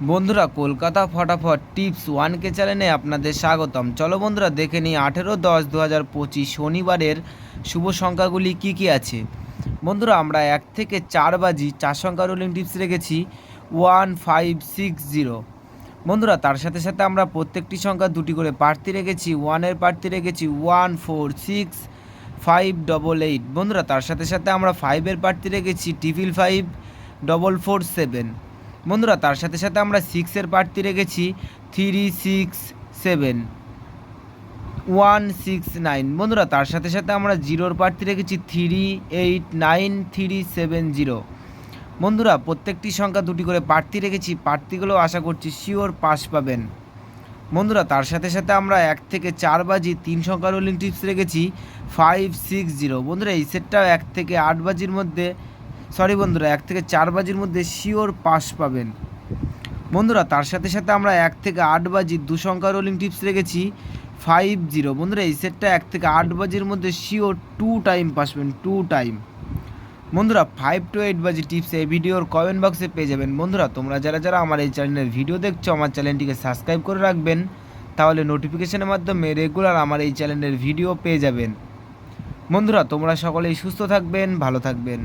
বন্ধুরা, কলকাতা ফটাফট tips 1K চ্যানেলে আপনাদের স্বাগতম। চলো বন্ধুরা, দেখে নিই 18-10-2025 শনিবারের শুভ সংখ্যাগুলি কি কি আছে। বন্ধুরা, আমরা 1 থেকে 4 বাজি 4 সংখ্যা রোলিং টিপস রেখেছি 1560। বন্ধুরা, তার সাথে সাথে আমরা প্রত্যেকটি সংখ্যা দুটি করে প্রার্থী রেখেছি। 1-এর প্রার্থী রেখেছি 146588। বন্ধুরা, তার সাথে সাথে আমরা 5-এর প্রার্থী রেখেছি 555447। বন্ধুরা, তার সাথে সাথে আমরা 6-এর প্রার্থী রেখেছি 367169। বন্ধুরা, তার সাথে সাথে আমরা 0-র প্রার্থী রেখেছি 389370। বন্ধুরা, প্রত্যেকটি সংখ্যা দুটি করে প্রার্থী রেখেছি। প্রার্থীগুলো আশা করছি শিওর পাস পাবেন। বন্ধুরা, তার সাথে সাথে আমরা 1 থেকে 4 বাজি 3 সংখ্যা রোলিং টিপস রেখেছি 560। বন্ধুরা, এই সেটটাও 1 থেকে 8 বাজির মধ্যে বন্ধুরা 1 থেকে 4 বাজির মধ্যে শিওর পাস পাবেন। বন্ধুরা, তার সাথে সাথে আমরা 1 থেকে 8 বাজি 2 সংখ্যা রোলিং টিপস রেখেছি 50। বন্ধুরা, এই সেটটা 1 থেকে 8 বাজির মধ্যে শিওর 2 টাইম পাস পাবেন, 2 টাইম। বন্ধুরা, 5 to 8 বাজি টিপস এই ভিডিওর কমেন্ট বক্সে পেয়ে যাবেন। বন্ধুরা, তোমরা যারা আমার এই চ্যানেলের ভিডিও দেখছো, আমার চ্যানেলটিকে সাবস্ক্রাইব করে রাখবেন, তাহলে নোটিফিকেশনের মাধ্যমে রেগুলার আমার এই চ্যানেলের ভিডিও পেয়ে যাবেন। বন্ধুরা, তোমরা সকলেই সুস্থ থাকবেন, ভালো থাকবেন।